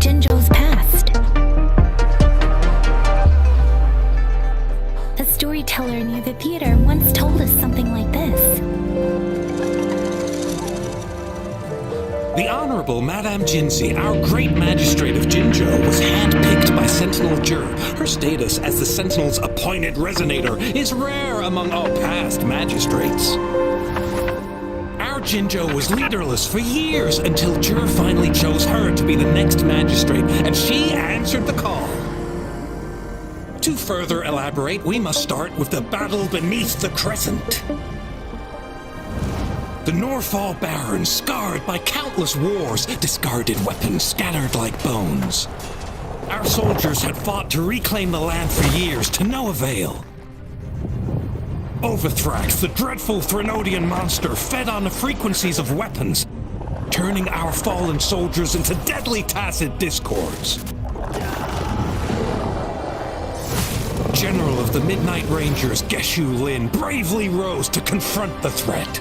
Jinzhou's past. A storyteller near the theater once told us something like this. The Honorable Madame Jinzi, our great magistrate of Jinzhou, was handpicked by Sentinel Jur. Her status as the Sentinel's appointed resonator is rare among all past magistrates. Our Jinzhou was leaderless for years until Jur finally chose her to be the next magistrate, and she answered the call. To further elaborate, we must start with the battle beneath the crescent. The Norfall Barons, scarred by countless wars, discarded weapons scattered like bones. Our soldiers had fought to reclaim the land for years, to no avail. Overthrax, the dreadful Threnodian monster, fed on the frequencies of weapons, turning our fallen soldiers into deadly tacit discords. General of the Midnight Rangers, Geshu Lin, bravely rose to confront the threat.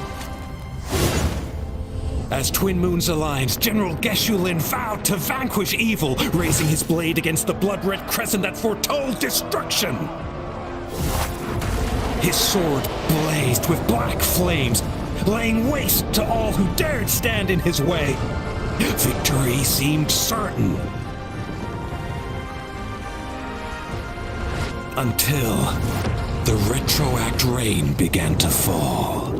As Twin Moons aligned, General Geshu Lin vowed to vanquish evil, raising his blade against the blood-red crescent that foretold destruction. His sword blazed with black flames, laying waste to all who dared stand in his way. Victory seemed certain. Until the retroact rain began to fall.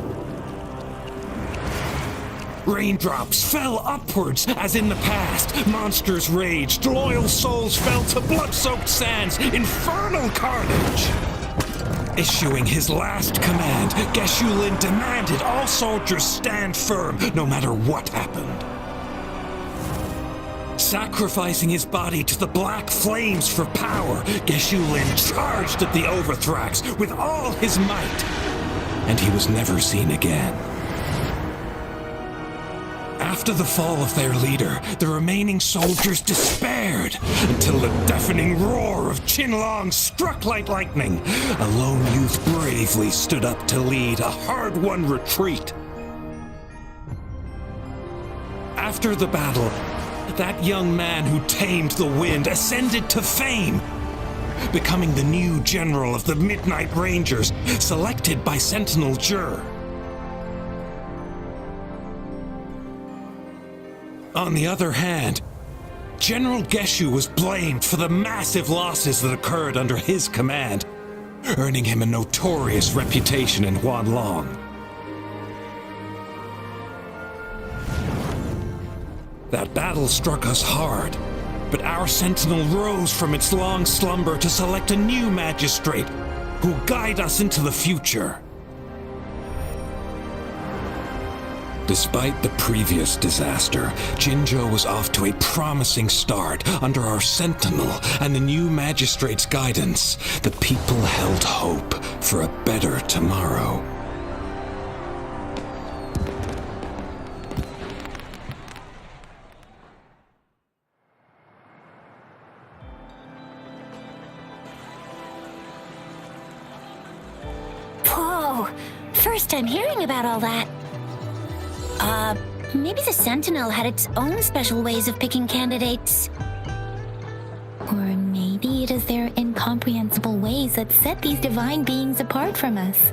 Raindrops fell upwards as in the past. Monsters raged, loyal souls fell to blood-soaked sands, infernal carnage. Issuing his last command, Geshu Lin demanded all soldiers stand firm no matter what happened. Sacrificing his body to the black flames for power, Geshu Lin charged at the Overthrax with all his might, and he was never seen again. After the fall of their leader, the remaining soldiers despaired until the deafening roar of Qinlong struck like lightning. A lone youth bravely stood up to lead a hard-won retreat. After the battle, that young man who tamed the wind ascended to fame, becoming the new general of the Midnight Rangers, selected by Sentinel Jur. On the other hand, General Geshu was blamed for the massive losses that occurred under his command, earning him a notorious reputation in Huanlong. That battle struck us hard, but our sentinel rose from its long slumber to select a new magistrate who'll guide us into the future. Despite the previous disaster, Jinzhou was off to a promising start under our sentinel and the new magistrate's guidance. The people held hope for a better tomorrow. Whoa! First time hearing about all that. Maybe the Sentinel had its own special ways of picking candidates. Or maybe it is their incomprehensible ways that set these divine beings apart from us.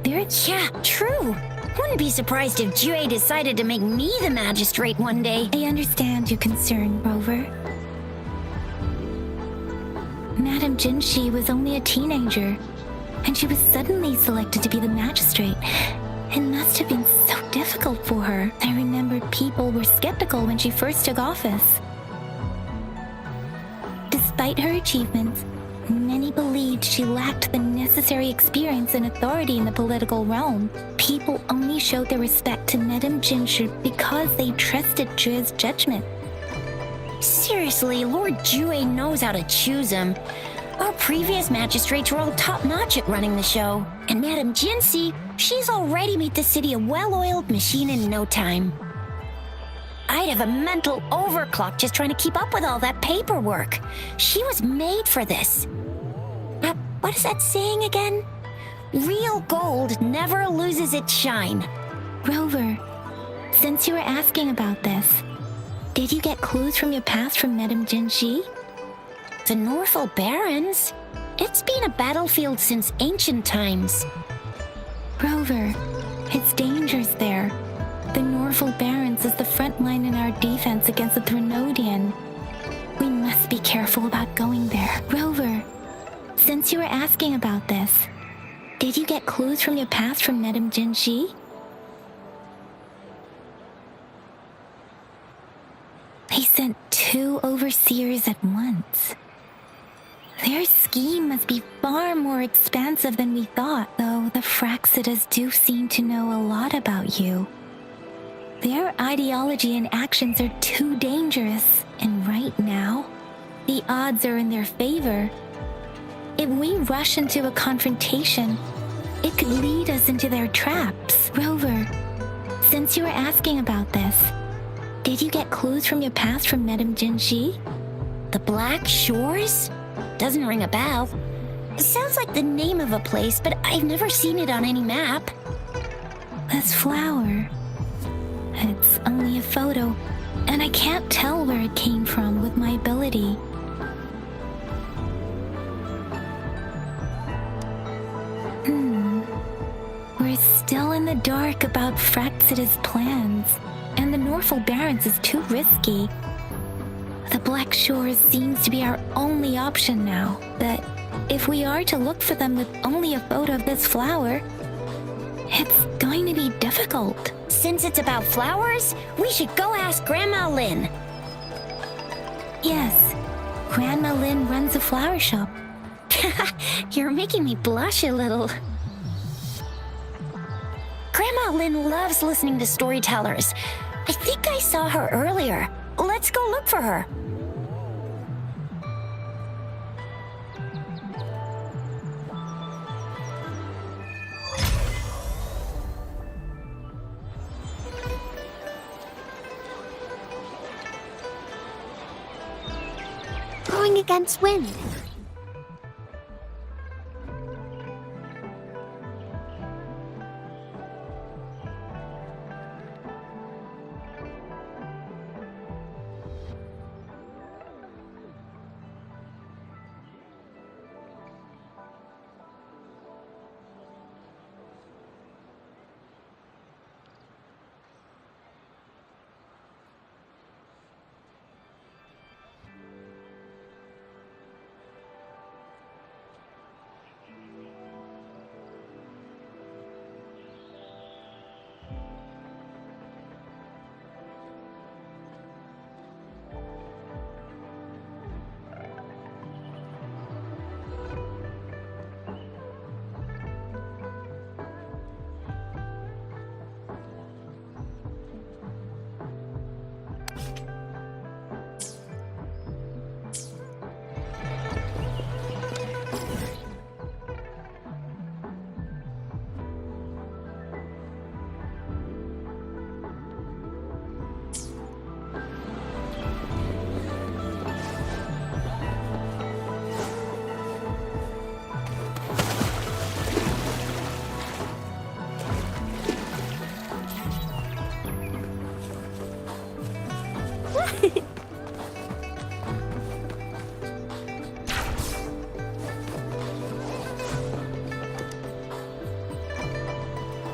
Yeah, true. Wouldn't be surprised if Jue decided to make me the magistrate one day. I understand your concern, Rover. Madame Jinshi was only a teenager, and she was suddenly selected to be the magistrate. It must have been so difficult for her. I remember people were skeptical when she first took office. Despite her achievements, many believed she lacked the necessary experience and authority in the political realm. People only showed their respect to Madame Jinshi because they trusted Jue's judgment. Seriously, Lord Jue knows how to choose him. Our previous magistrates were all top-notch at running the show. And Madame Jinshi, she's already made the city a well-oiled machine in no time. I'd have a mental overclock just trying to keep up with all that paperwork. She was made for this. What is that saying again? Real gold never loses its shine. Rover, since you were asking about this, Did you get clues from your past from Madame Jinji? The Norfolk Barrens? It's been a battlefield since ancient times. Rover, it's dangerous there. The Norfolk Barrens is the front line in our defense against the Threnodian. We must be careful about going there. Rover, since you were asking about this, did you get clues from your past from Madame Jinji? They sent 2 overseers at once. Their scheme must be far more expansive than we thought, though the Fraxidas do seem to know a lot about you. Their ideology and actions are too dangerous, and right now, the odds are in their favor. If we rush into a confrontation, it could lead us into their traps. Rover, since you were asking about this, did you get clues from your past from Madame Jinji? The Black Shores? Doesn't ring a bell. It sounds like the name of a place, but I've never seen it on any map. This flower. It's only a photo, and I can't tell where it came from with my ability. We're still in the dark about Fraxida's plans, and the Norfolk Barrens is too risky. The Black Shores seems to be our only option now, but if we are to look for them with only a photo of this flower, it's going to be difficult. Since it's about flowers, we should go ask Grandma Lynn. Yes, Grandma Lynn runs a flower shop. You're making me blush a little. Grandma Lynn loves listening to storytellers. I think I saw her earlier. Let's go look for her. Going against wind.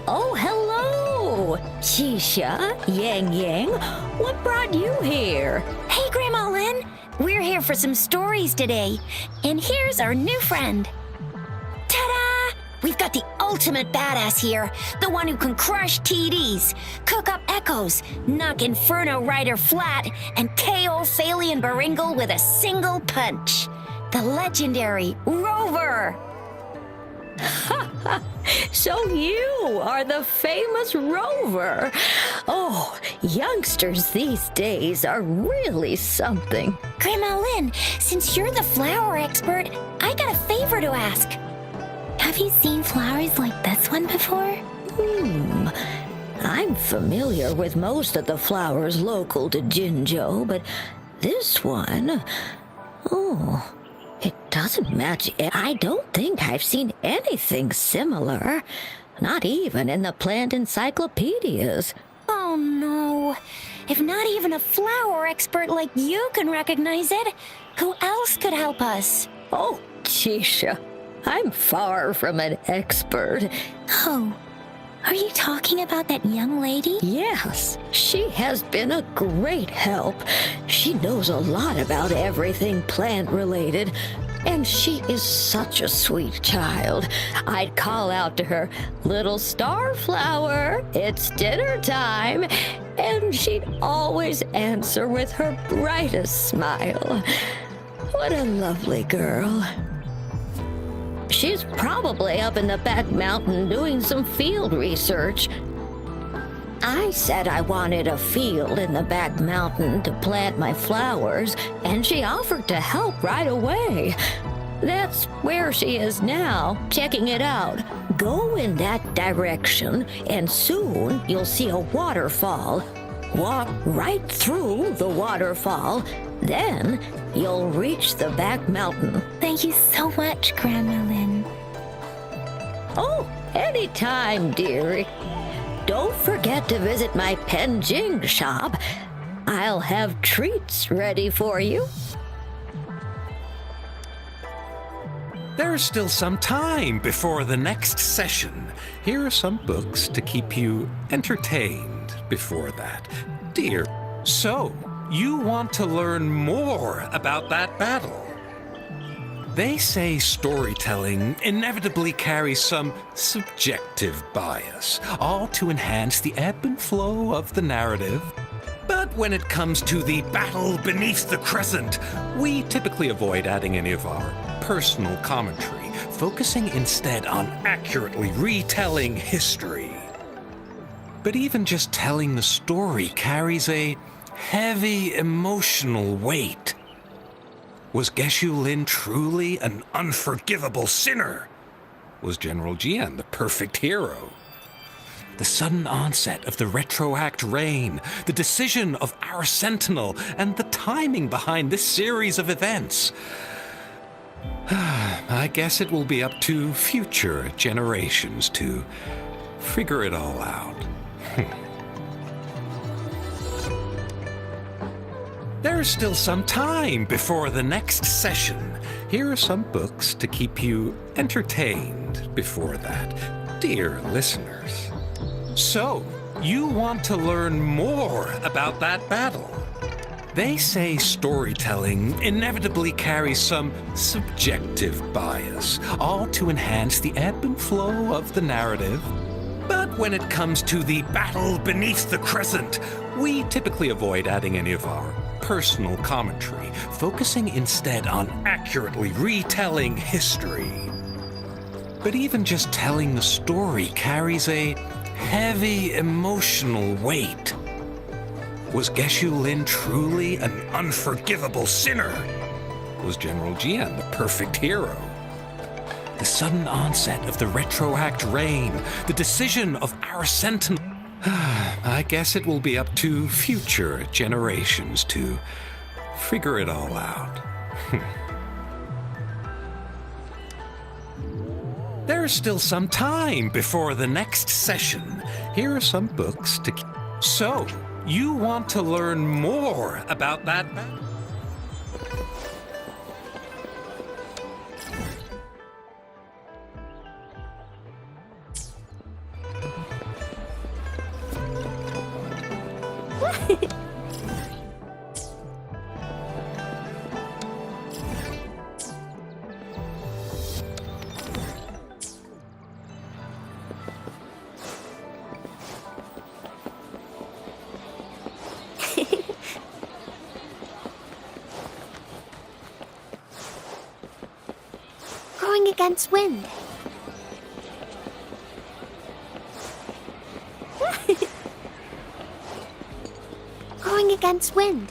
Oh, hello! Shisha, Yang Yang, what brought you here? Hey, Grandma Lynn. We're here for some stories today. And here's our new friend. Ta-da! We've got the ultimate badass here. The one who can crush TDs, cook up echoes, knock Inferno Rider flat, and KO Phalian Baringle with a single punch. The legendary Rover! So you are the famous Rover. Oh, youngsters these days are really something. Grandma Lynn, since you're the flower expert, I got a favor to ask. Have you seen flowers like this one before? I'm familiar with most of the flowers local to Jinzhou, but this one, it doesn't match. I don't think I've seen anything similar, not even in the plant encyclopedias. Oh no. If not even a flower expert like you can recognize it, who else could help us? Oh, Tisha, I'm far from an expert. Oh, are you talking about that young lady? Yes, she has been a great help. She knows a lot about everything plant-related, and she is such a sweet child. I'd call out to her, "Little Starflower, it's dinner time," and she'd always answer with her brightest smile. What a lovely girl. She's probably up in the back mountain doing some field research. I said I wanted a field in the back mountain to plant my flowers, and she offered to help right away. That's where she is now, checking it out. Go in that direction, and soon you'll see a waterfall. Walk right through the waterfall, then you'll reach the back mountain. Thank you so much, Grandma Lynn. Oh, anytime, dearie. Don't forget to visit my Penjing shop. I'll have treats ready for you. There's still some time before the next session. Here are some books to keep you entertained before that. Dear, so you want to learn more about that battle? They say storytelling inevitably carries some subjective bias, all to enhance the ebb and flow of the narrative. But when it comes to the battle beneath the crescent, we typically avoid adding any of our personal commentary, focusing instead on accurately retelling history. But even just telling the story carries a heavy emotional weight. Was Geshu Lin truly an unforgivable sinner? Was General Jian the perfect hero? The sudden onset of the retroact rain, the decision of our sentinel, and the timing behind this series of events. I guess it will be up to future generations to figure it all out. There's still some time before the next session. Here are some books to keep you entertained before that, dear listeners. So, you want to learn more about that battle? They say storytelling inevitably carries some subjective bias, all to enhance the ebb and flow of the narrative. But when it comes to the battle beneath the crescent, we typically avoid adding any of our personal commentary, focusing instead on accurately retelling history. But even just telling the story carries a heavy emotional weight. Was Geshu Lin truly an unforgivable sinner? Was General Jian the perfect hero? The sudden onset of the retroact rain, the decision of our sentinel. I guess it will be up to future generations to figure it all out. There's still some time before the next session. Here are some books to keep. So, you want to learn more about that battle? Going against wind. Going against wind.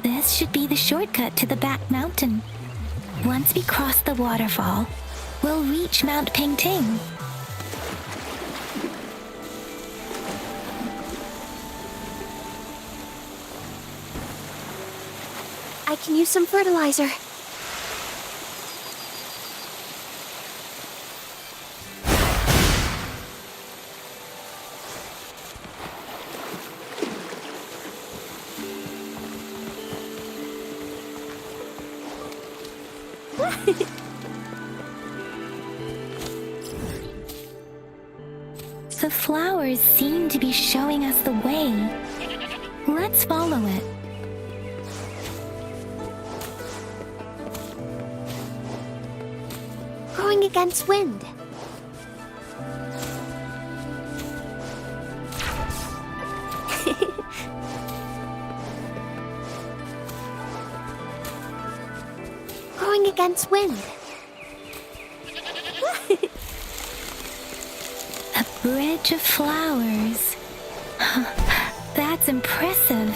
This should be the shortcut to the back mountain. Once we cross the waterfall, we'll reach Mount Pingting. I can use some fertilizer. The flowers seem to be showing us the way. Let's follow it. Growing against wind. Growing against wind. A bridge of flowers. That's impressive.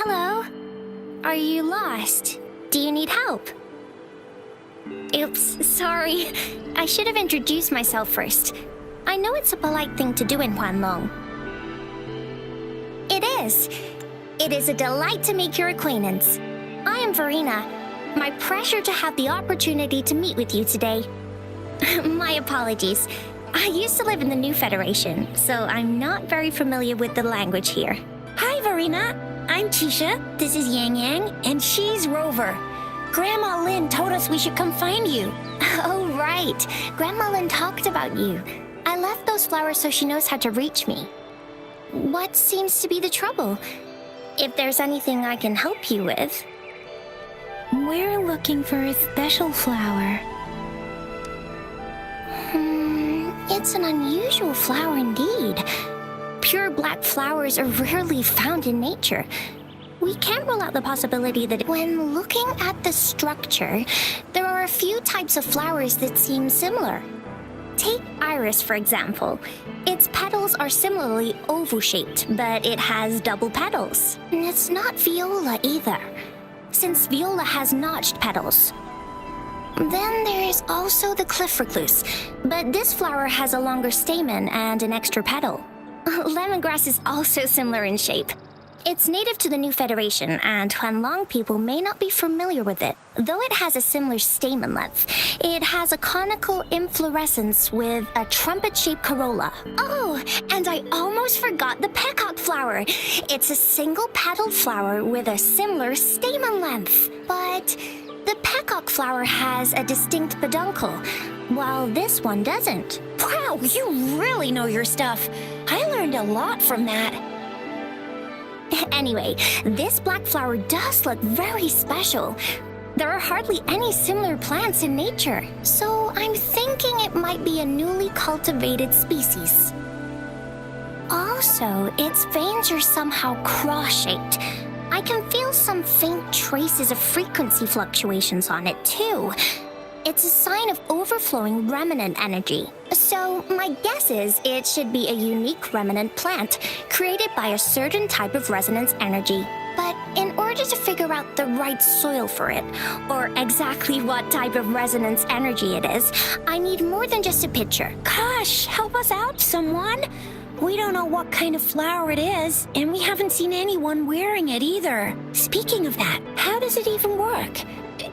Hello? Are you lost? Do you need help? Oops, sorry. I should have introduced myself first. I know it's a polite thing to do in Huanlong. It is. It is a delight to make your acquaintance. I am Verena. My pleasure to have the opportunity to meet with you today. My apologies. I used to live in the New Federation, so I'm not very familiar with the language here. Hi, Verena. I'm Tisha. This is Yang Yang, and she's Rover. Grandma Lin told us we should come find you. Oh, right. Grandma Lin talked about you. I left those flowers so she knows how to reach me. What seems to be the trouble? If there's anything I can help you with. We're looking for a special flower. It's an unusual flower indeed. Pure black flowers are rarely found in nature. We can't rule out the possibility that when looking at the structure, there are a few types of flowers that seem similar. Take iris, for example. Its petals are similarly oval-shaped, but it has double petals. And it's not viola either, since viola has notched petals. Then there is also the cliff recluse, but this flower has a longer stamen and an extra petal. Lemongrass is also similar in shape. It's native to the New Federation, and Huanlong people may not be familiar with it. Though it has a similar stamen length, it has a conical inflorescence with a trumpet-shaped corolla. Oh, and I almost forgot the peacock flower. It's a single-petaled flower with a similar stamen length. But the peacock flower has a distinct peduncle, while this one doesn't. Wow, you really know your stuff. I learned a lot from that. Anyway, this black flower does look very special. There are hardly any similar plants in nature, so I'm thinking it might be a newly cultivated species. Also, its veins are somehow cross-shaped. I can feel some faint traces of frequency fluctuations on it, too. It's a sign of overflowing remnant energy. So my guess is it should be a unique remnant plant created by a certain type of resonance energy. But in order to figure out the right soil for it, or exactly what type of resonance energy it is, I need more than just a picture. Gosh, help us out, someone! We don't know what kind of flower it is, and we haven't seen anyone wearing it either. Speaking of that, how does it even work?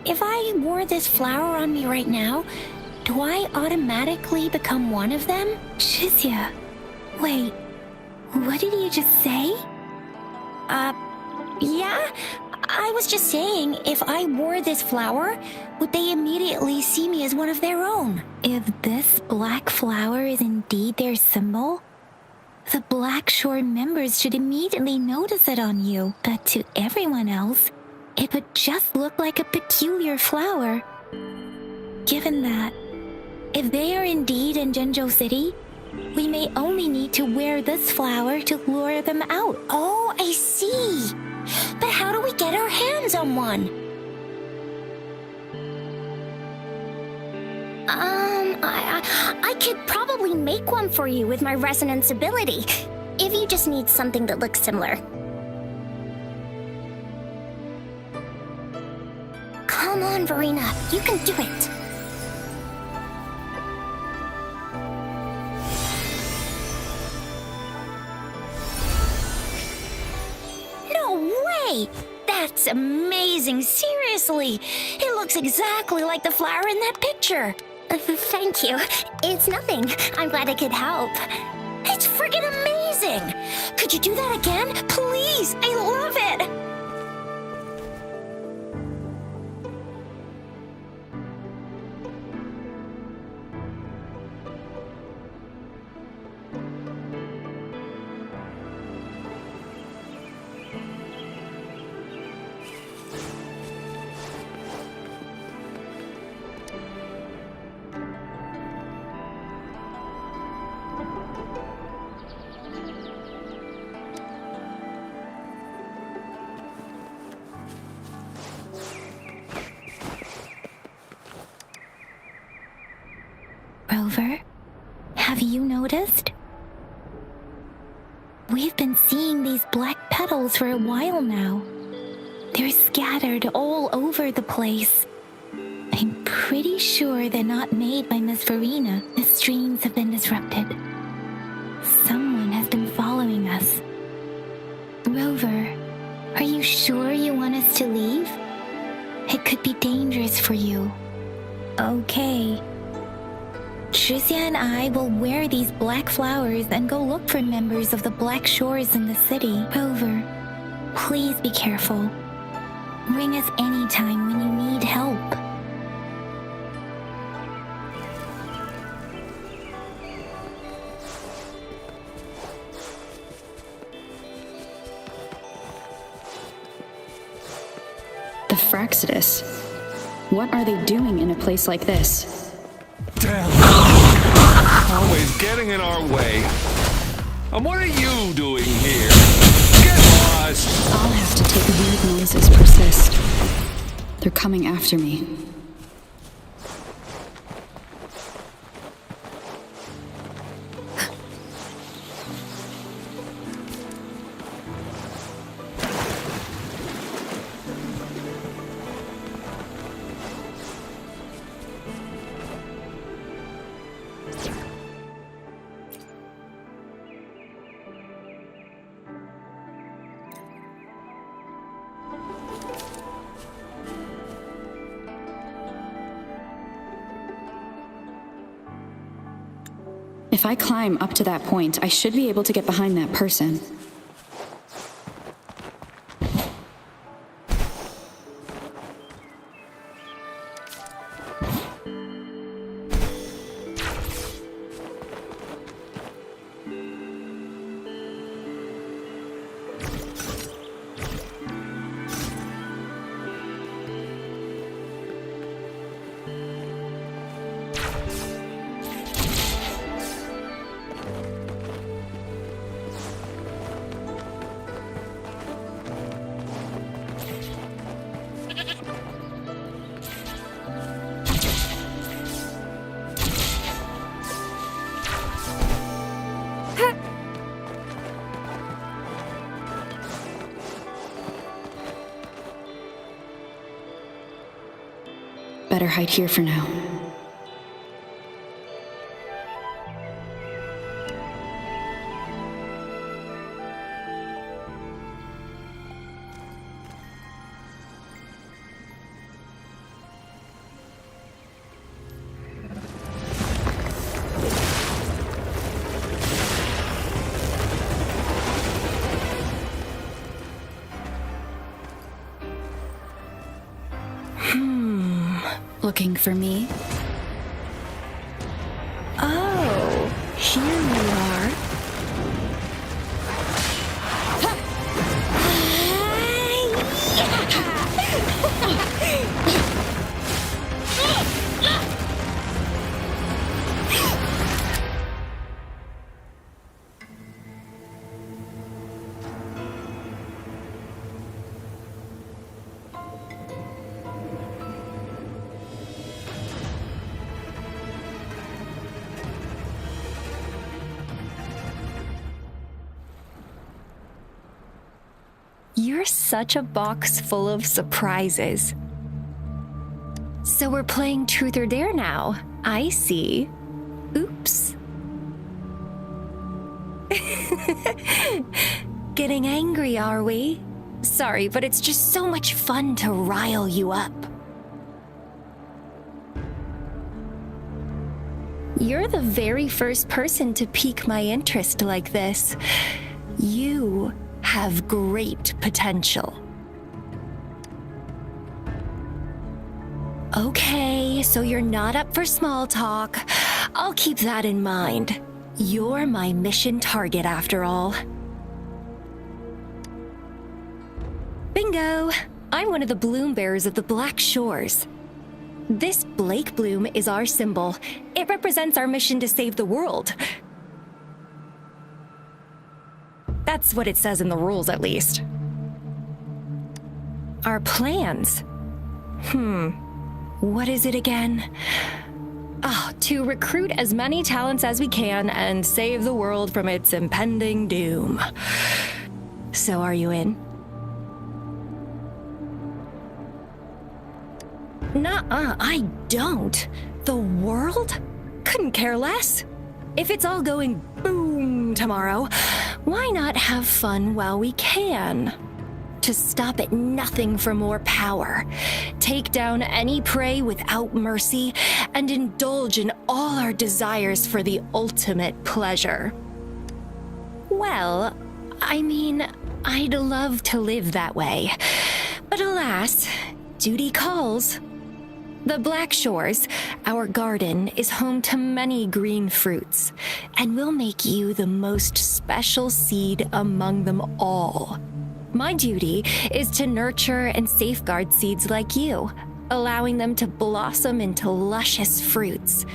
If I wore this flower on me right now, do I automatically become one of them? Shizia, wait, what did you just say? Yeah? I was just saying, if I wore this flower, would they immediately see me as one of their own? If this black flower is indeed their symbol, the Black Shore members should immediately notice it on you. But to everyone else, it would just look like a peculiar flower. Given that, if they are indeed in Jinzhou City, we may only need to wear this flower to lure them out. Oh, I see. But how do we get our hands on one? I could probably make one for you with my resonance ability, if you just need something that looks similar. Come on, Verena, you can do it. No way! That's amazing, seriously! It looks exactly like the flower in that picture. Thank you. It's nothing. I'm glad I could help. It's friggin' amazing! Could you do that again? Please! I love it! Rover, have you noticed? We've been seeing these black petals for a while now. They're scattered all over the place. I'm pretty sure they're not made by Miss Verena. The streams have been disrupted. Someone has been following us. Rover, are you sure you want us to leave? It could be dangerous for you. Okay. Tricia and I will wear these black flowers and go look for members of the Black Shores in the city. Rover, please be careful. Ring us anytime when you need help. The Fraxidus. What are they doing in a place like this? Damn. Always getting in our way. And what are you doing here? Get lost! I'll have to take weird noises persist. They're coming after me. If I climb up to that point, I should be able to get behind that person. Better hide here for now. Looking for me? Oh, here you are. You're such a box full of surprises. So we're playing Truth or Dare now. I see. Oops. Getting angry, are we? Sorry, but it's just so much fun to rile you up. You're the very first person to pique my interest like this. You have great potential. Okay, so you're not up for small talk. I'll keep that in mind. You're my mission target after all. Bingo! I'm one of the bloom bearers of the Black Shores. This Blake bloom is our symbol. It represents our mission to save the world. That's what it says in the rules, at least. Our plans? What is it again? To recruit as many talents as we can and save the world from its impending doom. So are you in? Nuh-uh, I don't. The world? Couldn't care less. If it's all going boom tomorrow, why not have fun while we can? To stop at nothing for more power, take down any prey without mercy, and indulge in all our desires for the ultimate pleasure. Well, I mean, I'd love to live that way. But alas, duty calls. The Black Shores, our garden, is home to many green fruits, and will make you the most special seed among them all. My duty is to nurture and safeguard seeds like you, allowing them to blossom into luscious fruits.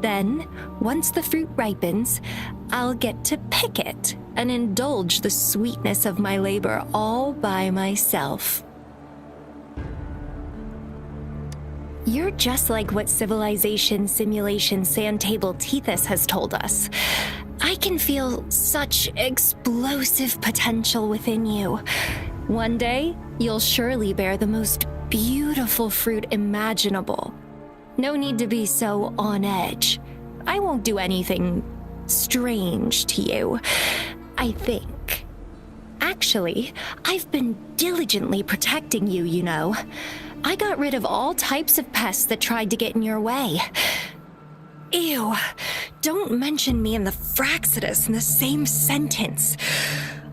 Then, once the fruit ripens, I'll get to pick it and indulge the sweetness of my labor all by myself. You're just like what Civilization Simulation Sandtable Tethys has told us. I can feel such explosive potential within you. One day, you'll surely bear the most beautiful fruit imaginable. No need to be so on edge. I won't do anything strange to you, I think. Actually, I've been diligently protecting you, you know. I got rid of all types of pests that tried to get in your way. Ew, don't mention me and the Fraxidus in the same sentence.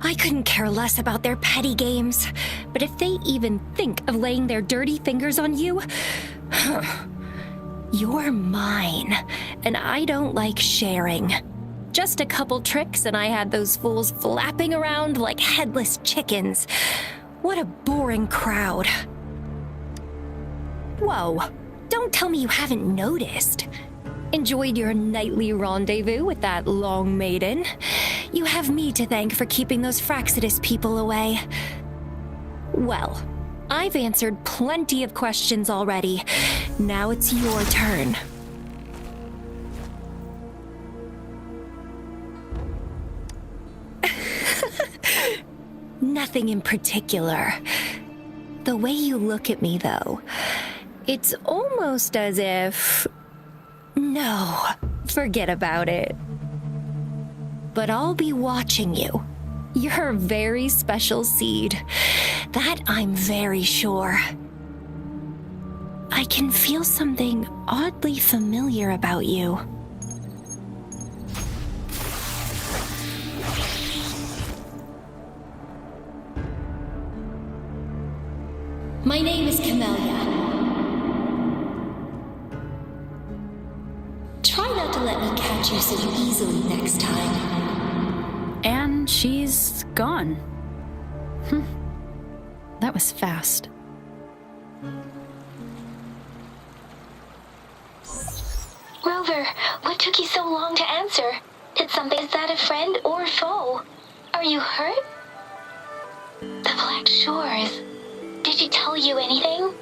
I couldn't care less about their petty games, but if they even think of laying their dirty fingers on you, you're mine, and I don't like sharing. Just a couple tricks and I had those fools flapping around like headless chickens. What a boring crowd. Whoa, don't tell me you haven't noticed. Enjoyed your nightly rendezvous with that long maiden. You have me to thank for keeping those Fraxidus people away. Well, I've answered plenty of questions already. Now it's your turn. Nothing in particular. The way you look at me, though, it's almost as if... No, forget about it. But I'll be watching you. You're a very special seed. That I'm very sure. I can feel something oddly familiar about you. My name is Camellia. to let me catch you so easily next time. And she's gone. That was fast. Rover, what took you so long to answer? Did something, is that a friend or foe? Are you hurt? The Black Shores. Did she tell you anything?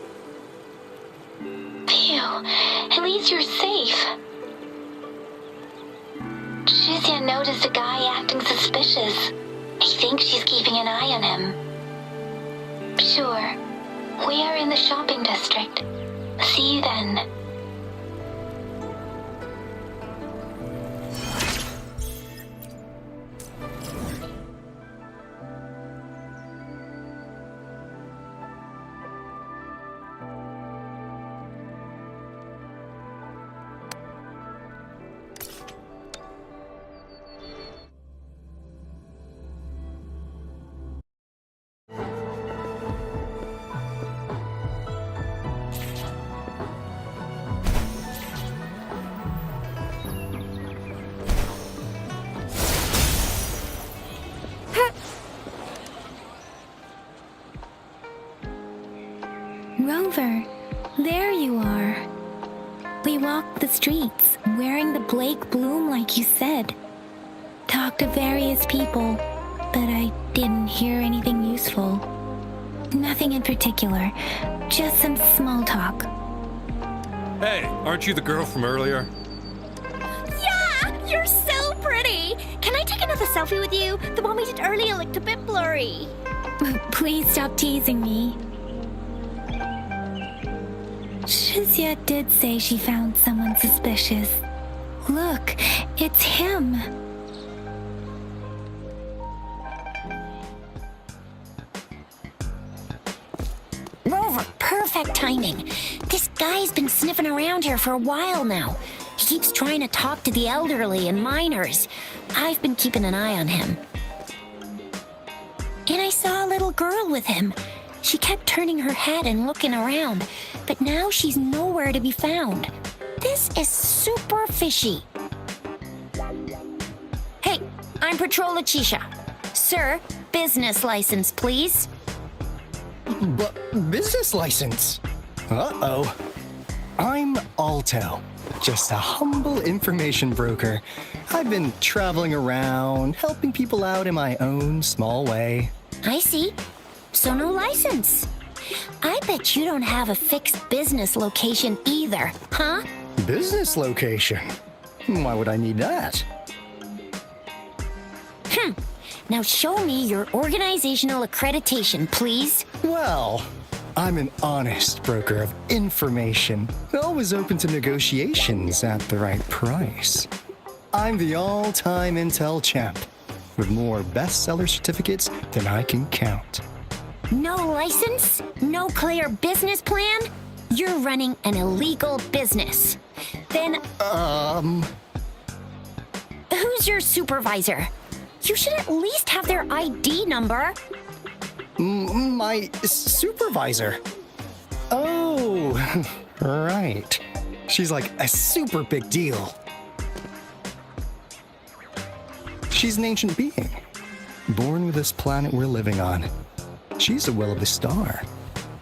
Phew, at least you're safe. Shizia noticed a guy acting suspicious. I think she's keeping an eye on him. Sure, we are in the shopping district. See you then. Rover, there you are. We walked the streets, wearing the Blake bloom like you said. Talked to various people, but I didn't hear anything useful. Nothing in particular, just some small talk. Hey, aren't you the girl from earlier? Yeah, you're so pretty. Can I take another selfie with you? The one we did earlier looked a bit blurry. Please stop teasing me. Shizia did say she found someone suspicious. Look, it's him. Rover, perfect timing. This guy's been sniffing around here for a while now. He keeps trying to talk to the elderly and minors. I've been keeping an eye on him. And I saw a little girl with him. She kept turning her head and looking around, but now she's nowhere to be found. This is super fishy. Hey, I'm Patrol Letitia. Sir, business license, please. But business license? Uh-oh. I'm Alto, just a humble information broker. I've been traveling around, helping people out in my own small way. I see. So no license. I bet you don't have a fixed business location either, huh? Business location? Why would I need that? Now show me your organizational accreditation, please. Well, I'm an honest broker of information, always open to negotiations at the right price. I'm the all-time Intel champ, with more bestseller certificates than I can count. No license? No clear business plan? You're running an illegal business. Then, who's your supervisor? You should at least have their ID number. My supervisor? Oh, right. She's like a super big deal. She's an ancient being, born with this planet we're living on. She's the will of the star,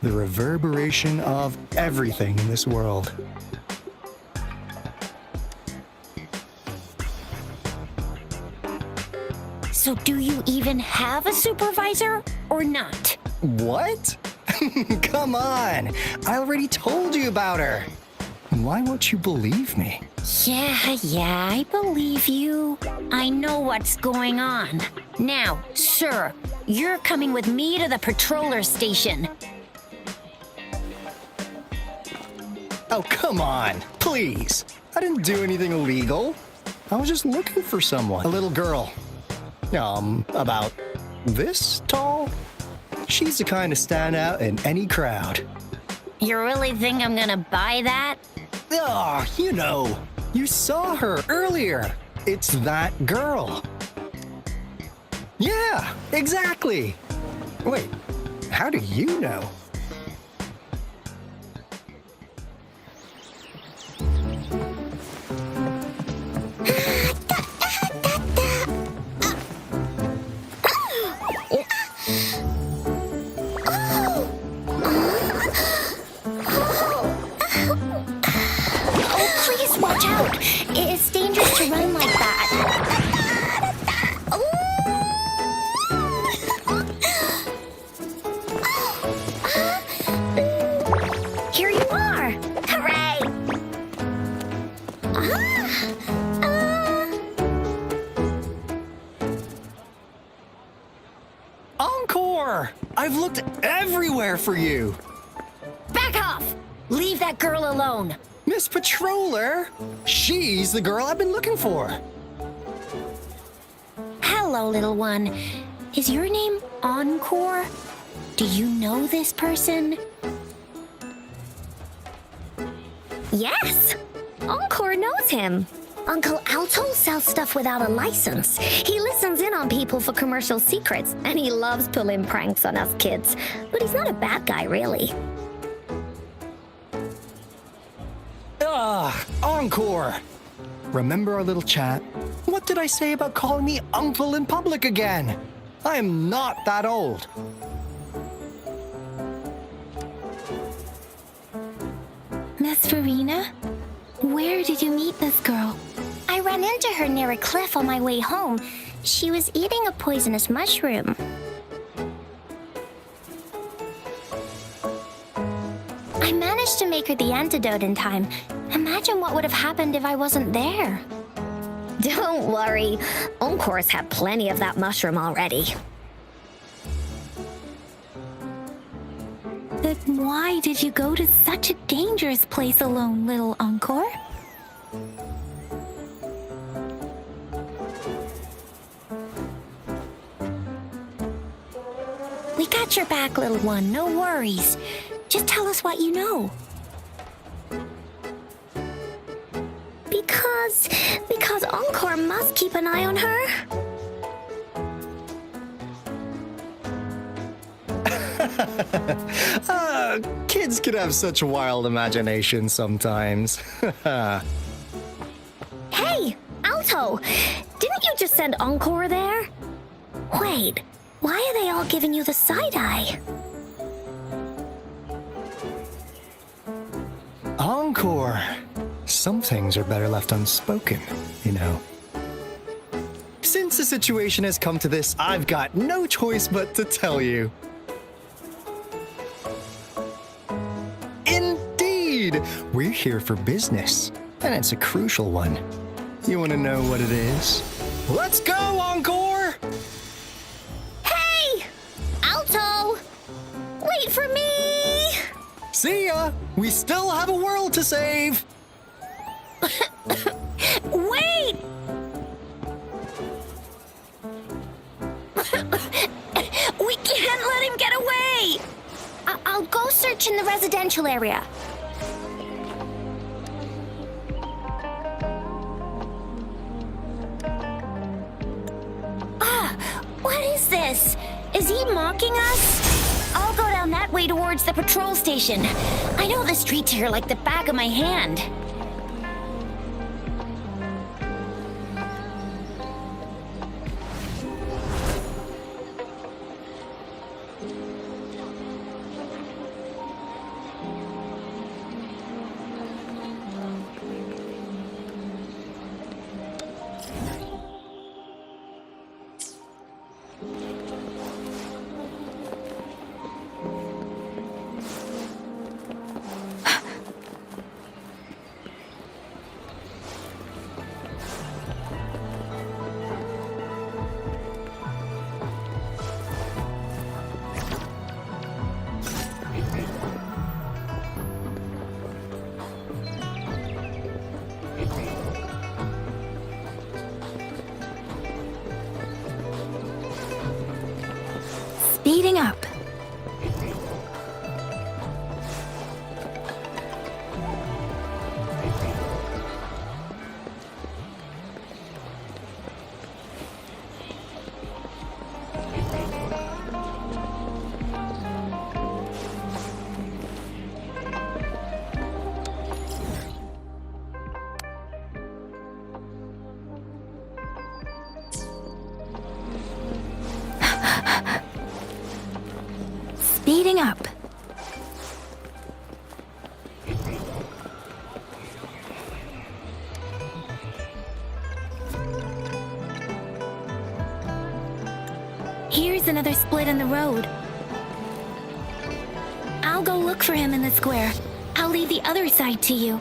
the reverberation of everything in this world. So do you even have a supervisor or not? What? Come on! I already told you about her. Why won't you believe me? Yeah, I believe you. I know what's going on. Now, sir, you're coming with me to the patroller station. Oh, come on, please. I didn't do anything illegal. I was just looking for someone. A little girl. About this tall? She's the kind to stand out in any crowd. You really think I'm gonna buy that? Oh, you saw her earlier. It's that girl. Yeah, exactly. Wait, how do you know? Encore! I've looked everywhere for you. Back off! Leave that girl alone. Miss Patroller! She's the girl I've been looking for. Hello, little one. Is your name Encore? Do you know this person? Yes! Encore knows him. Uncle Alto sells stuff without a license. He listens in on people for commercial secrets, and he loves pulling pranks on us kids. But he's not a bad guy, really. Encore! Remember our little chat? What did I say about calling me uncle in public again? I am not that old. Miss Verena? Where did you meet this girl? I ran into her near a cliff on my way home. She was eating a poisonous mushroom. I managed to make her the antidote in time. Imagine what would have happened if I wasn't there. Don't worry. Encore's had plenty of that mushroom already. But why did you go to such a dangerous place alone, little Encore? We got your back, little one. No worries. Just tell us what you know. Because Encore must keep an eye on her. Kids can have such wild imaginations sometimes. Hey, Alto! Didn't you just send Encore there? Wait, why are they all giving you the side eye? Encore! Some things are better left unspoken, you know. Since the situation has come to this, I've got no choice but to tell you. Indeed! We're here for business, and it's a crucial one. You want to know what it is? Let's go, Encore! Hey! Alto! Wait for me! See ya! We still have a world to save! Wait! We can't let him get away! I'll go search in the residential area. What is this? Is he mocking us? I'll go down that way towards the patrol station. I know the streets here like the back of my hand. Speeding up. Speeding up. Here's another split in the road. I'll go look for him in the square. I'll leave the other side to you.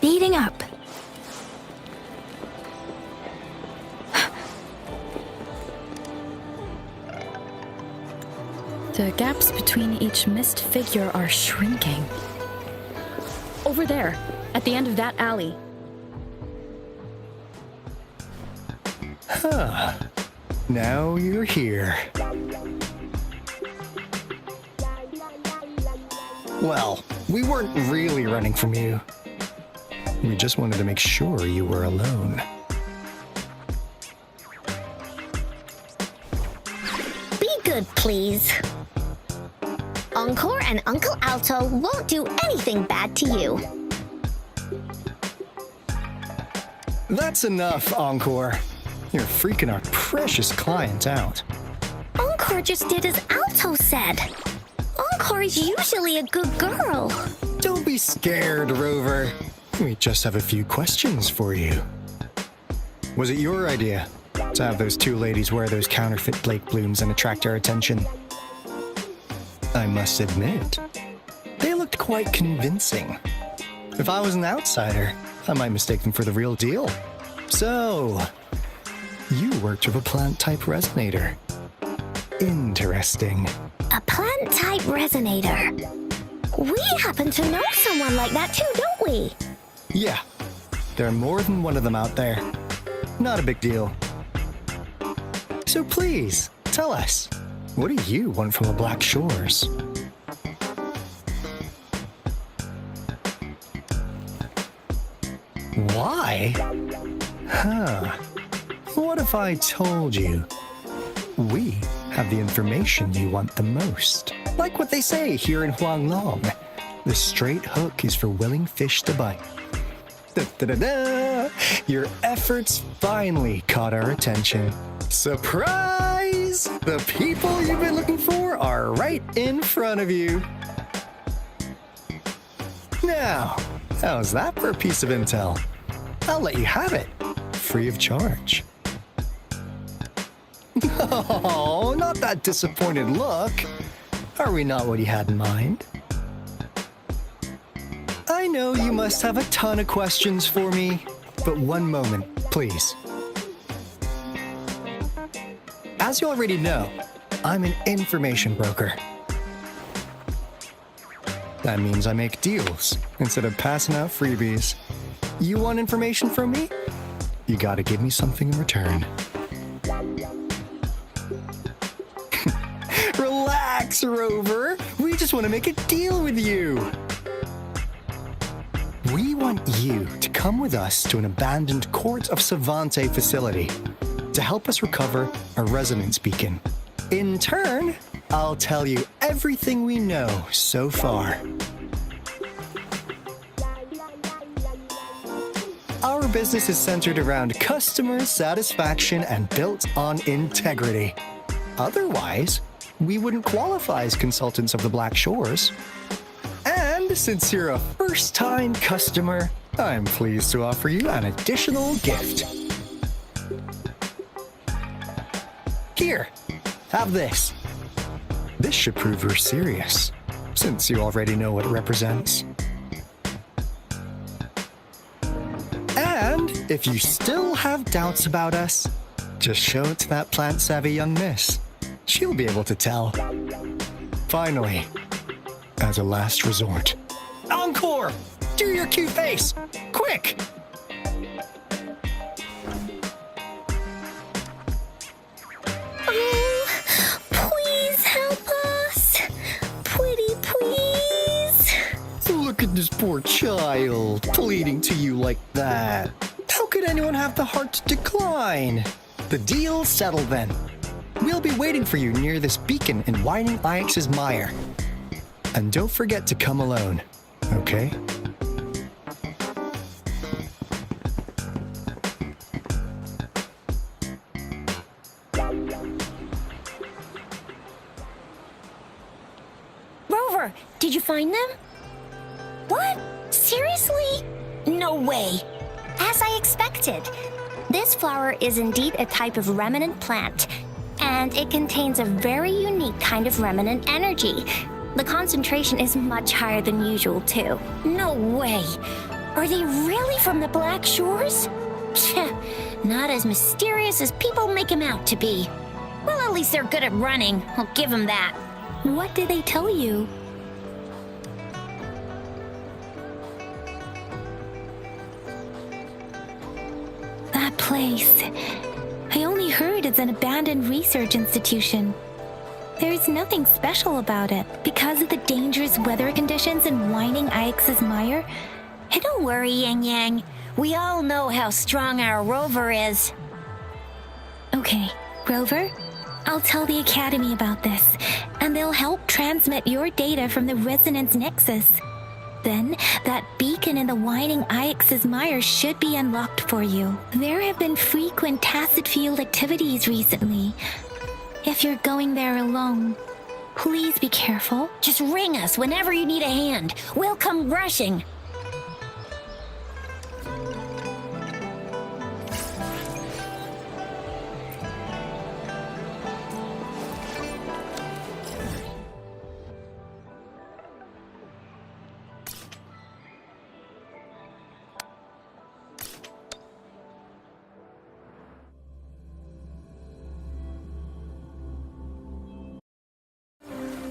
speeding up. The gaps between each mist figure are shrinking. Over there, at the end of that alley. Huh. Now you're here. Well, we weren't really running from you. We just wanted to make sure you were alone. Be good, please. Encore and Uncle Alto won't do anything bad to you. That's enough, Encore. You're freaking our precious client out. Encore just did as Alto said. Encore is usually a good girl. Don't be scared, Rover. We just have a few questions for you. Was it your idea to have those two ladies wear those counterfeit Blake blooms and attract our attention? I must admit, they looked quite convincing. If I was an outsider, I might mistake them for the real deal. So, you worked with a plant-type resonator. Interesting. A plant-type resonator. We happen to know someone like that too, don't we? Yeah, there are more than one of them out there. Not a big deal. So please, tell us, what do you want from the Black Shores? Why? Huh. What if I told you we have the information you want the most? Like what they say here in Huanglong, the straight hook is for willing fish to bite. Da-da-da-da! Your efforts finally caught our attention. Surprise! The people you've been looking for are right in front of you. Now, how's that for a piece of intel? I'll let you have it, free of charge. Oh, not that disappointed look. Are we not what you had in mind? I know you must have a ton of questions for me, but one moment, please. As you already know, I'm an information broker. That means I make deals instead of passing out freebies. You want information from me? You gotta give me something in return. Relax, Rover. We just want to make a deal with you. We want you to come with us to an abandoned Court of Savante facility to help us recover a resonance beacon. In turn, I'll tell you everything we know so far. Our business is centered around customer satisfaction and built on integrity. Otherwise, we wouldn't qualify as consultants of the Black Shores. And since you're a first-time customer, I'm pleased to offer you an additional gift. Here, have this. This should prove you're serious, since you already know what it represents. And if you still have doubts about us, just show it to that plant-savvy young miss. She'll be able to tell. Finally, as a last resort, Encore! Do your cute face! Quick! Oh, please help us. Pretty please. Look at this poor child, pleading to you like that. How could anyone have the heart to decline? The deal's settled then. We'll be waiting for you near this beacon in Whining Ix's mire. And don't forget to come alone, okay? Rover, did you find them? What? Seriously? No way. As I expected. This flower is indeed a type of remnant plant, and it contains a very unique kind of remnant energy. The concentration is much higher than usual, too. No way. Are they really from the Black Shores? Not as mysterious as people make them out to be. Well, at least they're good at running. I'll give them that. What did they tell you? That place. I only heard it's an abandoned research institution. There is nothing special about it. Because of the dangerous weather conditions in Whining Ix's mire. Hey, don't worry, Yang Yang. We all know how strong our rover is. Okay, Rover, I'll tell the Academy about this, and they'll help transmit your data from the Resonance Nexus. Then, that beacon in the Whining Ix's mire should be unlocked for you. There have been frequent tacit field activities recently. If you're going there alone, please be careful. Just ring us whenever you need a hand. We'll come rushing.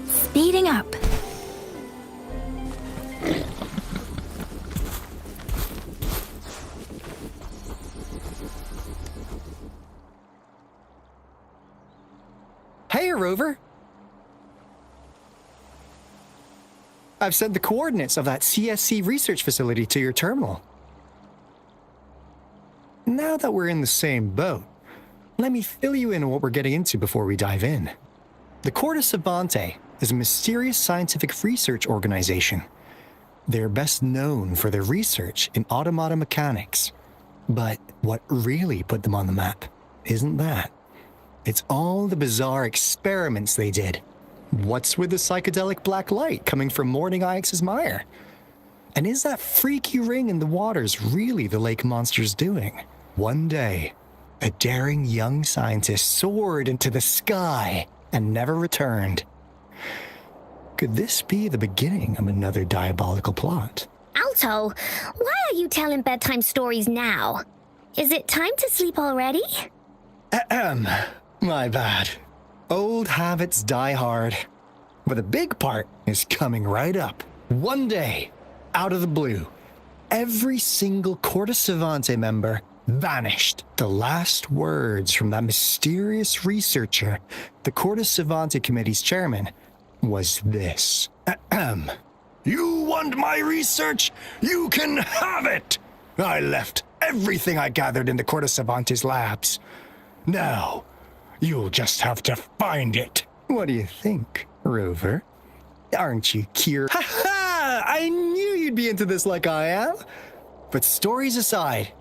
Speeding up. Hey, Rover. I've sent the coordinates of that CSC research facility to your terminal. Now that we're in the same boat, let me fill you in on what we're getting into before we dive in. The Corte Savante is a mysterious scientific research organization. They're best known for their research in automata mechanics. But what really put them on the map isn't that. It's all the bizarre experiments they did. What's with the psychedelic black light coming from Whining Ix's mire? And is that freaky ring in the waters really the lake monster's doing? One day, a daring young scientist soared into the sky and never returned. Could this be the beginning of another diabolical plot? Alto, why are you telling bedtime stories now? Is it time to sleep already? My bad. Old habits die hard. But the big part is coming right up. One day, out of the blue, every single Corte Savante member vanished. The last words from that mysterious researcher, the Corte Savante Committee's chairman, was this. You want my research? You can have it! I left everything I gathered in the Corte Savante's labs. Now, you'll just have to find it. What do you think, Rover? Aren't you curious? Ha ha! I knew you'd be into this like I am. But stories aside,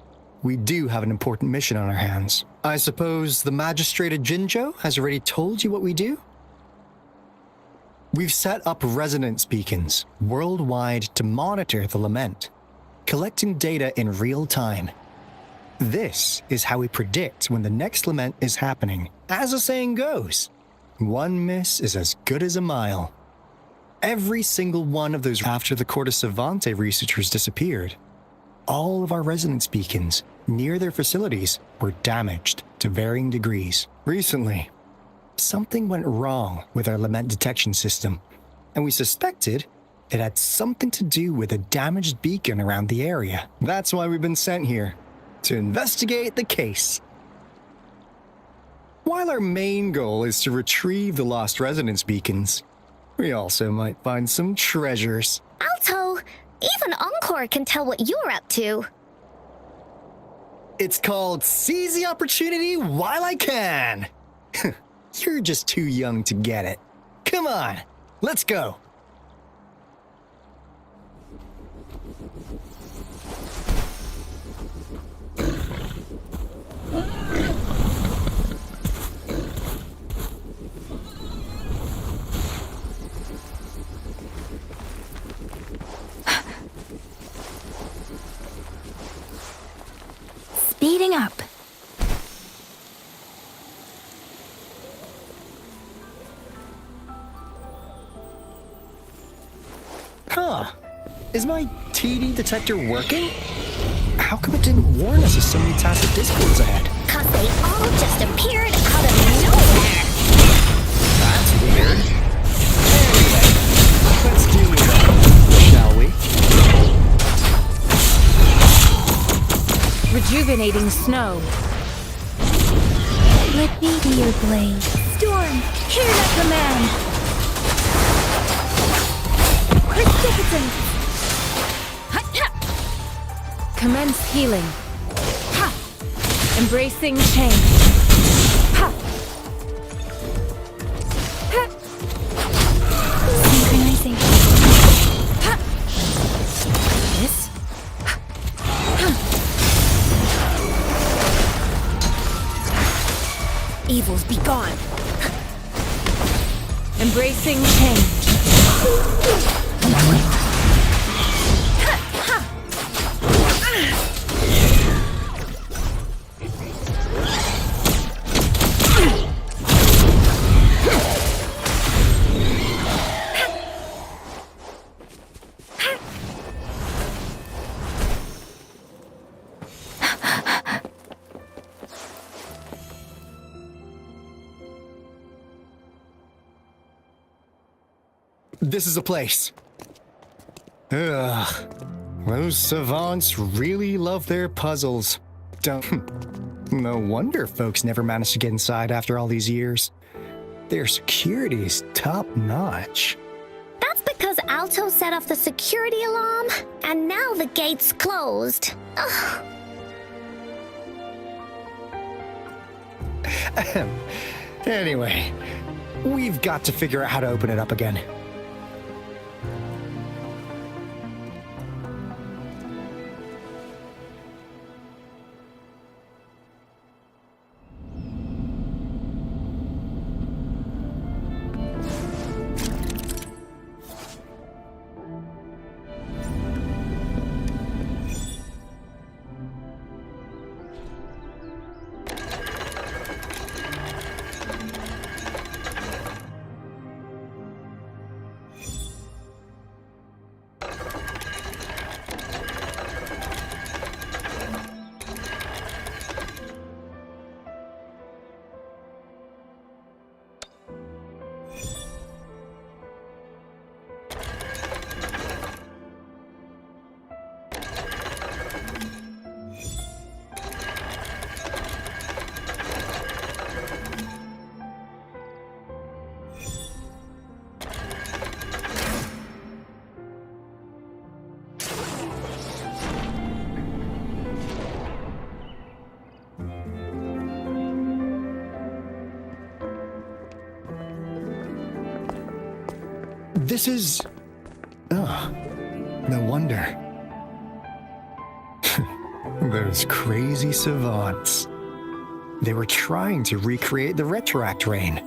we do have an important mission on our hands. I suppose the magistrate at Jinzhou has already told you what we do? We've set up resonance beacons worldwide to monitor the lament, collecting data in real time. This is how we predict when the next lament is happening. As the saying goes, one miss is as good as a mile. Every single one of those after the Corte Savante researchers disappeared, all of our resonance beacons near their facilities were damaged to varying degrees. Recently, something went wrong with our lament detection system, and we suspected it had something to do with a damaged beacon around the area. That's why we've been sent here, to investigate the case. While our main goal is to retrieve the lost resonance beacons, we also might find some treasures. Alto, even Encore can tell what you're up to. It's called Seize the Opportunity While I Can. You're just too young to get it. Come on, let's go. Speeding up. Huh. Is my TD detector working? How come it didn't warn us of so many tacit discords ahead? 'Cause they all just appeared out of nowhere. That's weird. Anyway, let's deal with that, shall we? Rejuvenating snow. Let me be your blade. Storm, hear that command. Precipitant. Commence healing. Ha! Embracing change. Ha! Ha! Synchronizing. Ha! This? Evils be gone. Embracing change. This is a place. Ugh. Those savants really love their puzzles. Don't. No wonder folks never managed to get inside after all these years. Their security's top notch. That's because Alto set off the security alarm, and now the gate's closed. Ugh. Anyway, we've got to figure out how to open it up again. This is... Oh, no wonder. Those crazy savants. They were trying to recreate the Retroact Rain.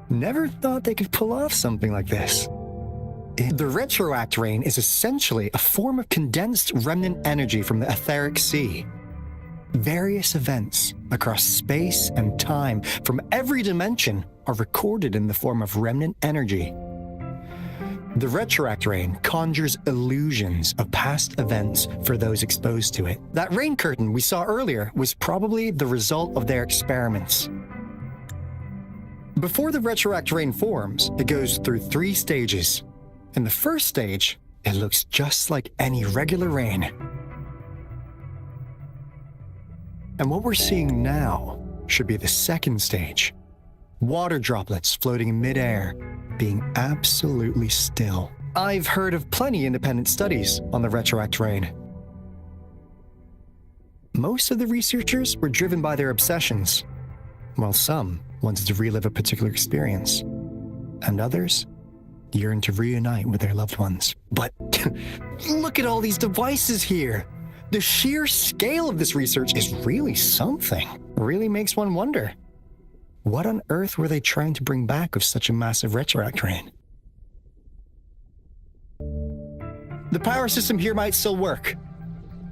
Never thought they could pull off something like this. The Retroact Rain is essentially a form of condensed remnant energy from the etheric sea. Various events across space and time from every dimension are recorded in the form of remnant energy. The Retroact Rain conjures illusions of past events for those exposed to it. That rain curtain we saw earlier was probably the result of their experiments. Before the Retroact Rain forms, it goes through 3 stages. In the first stage, it looks just like any regular rain. And what we're seeing now should be the second stage. Water droplets floating in midair, being absolutely still. I've heard of plenty independent studies on the Retroact Rain. Most of the researchers were driven by their obsessions, while some wanted to relive a particular experience, and others yearn to reunite with their loved ones. But look at all these devices here. The sheer scale of this research is really something. Really makes one wonder. What on earth were they trying to bring back with such a massive Retroact Rain? The power system here might still work.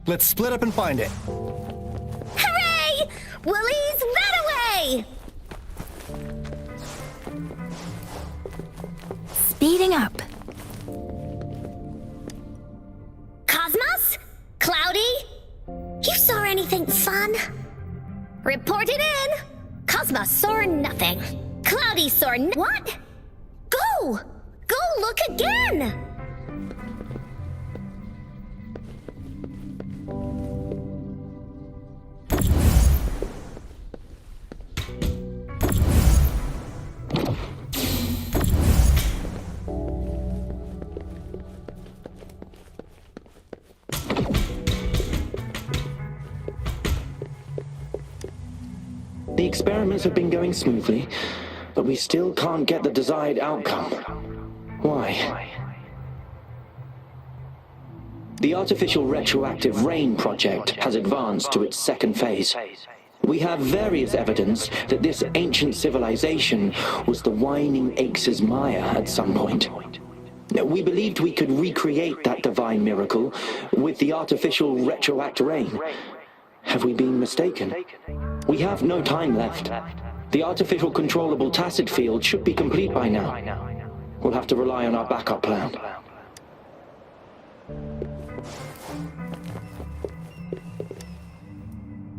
Let's split up and find it. Hooray! Woolies, that away! Speeding up. Cosmos? Cloudy? You saw anything fun? Report it in! Cosmos saw nothing. Cloudy saw what? Go! Go look again! The experiments have been going smoothly, but we still can't get the desired outcome. Why? The artificial retroactive rain project has advanced to its second phase. We have various evidence that this ancient civilization was the Whining Aches' Maya at some point. We believed we could recreate that divine miracle with the artificial retroact rain. Have we been mistaken? We have no time left. The artificial controllable tacit field should be complete by now. We'll have to rely on our backup plan.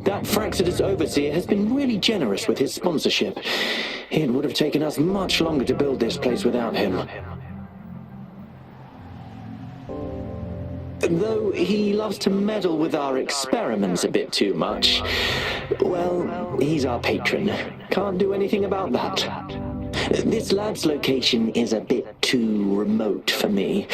That Fraxidus overseer has been really generous with his sponsorship. It would have taken us much longer to build this place without him. Though he loves to meddle with our experiments a bit too much. Well, he's our patron. Can't do anything about that. This lab's location is a bit too remote for me.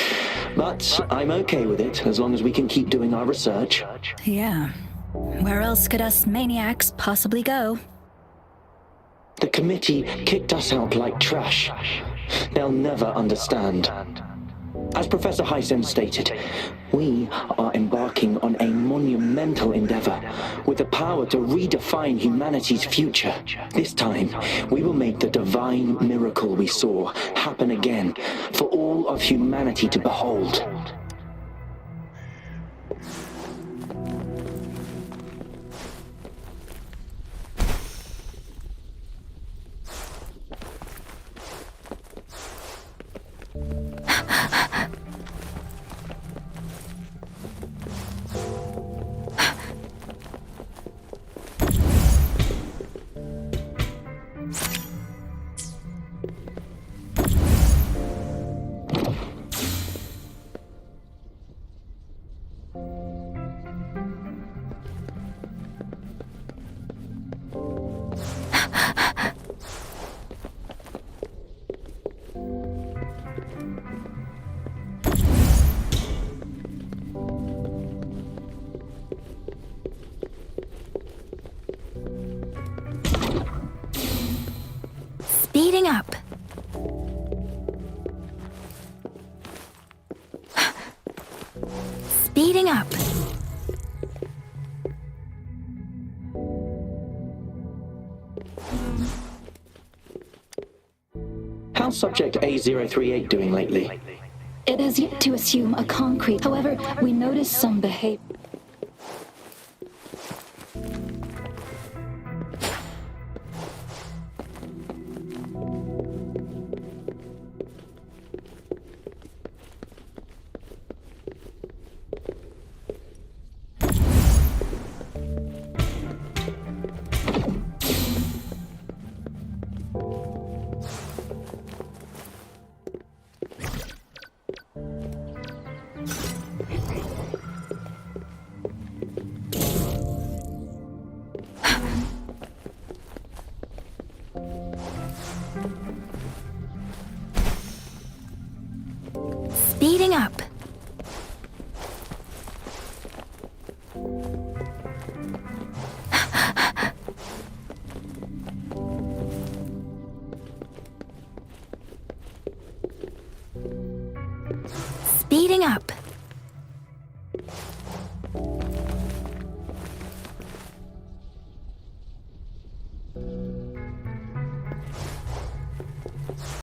But I'm okay with it, as long as we can keep doing our research. Yeah. Where else could us maniacs possibly go? The committee kicked us out like trash. They'll never understand. As Professor Heisen stated, we are embarking on a monumental endeavor with the power to redefine humanity's future. This time, we will make the divine miracle we saw happen again for all of humanity to behold. Speeding up. Speeding up. How's Subject A038 doing lately? It has yet to assume a concrete. However, we noticed some behavior. Speeding up. Speeding up.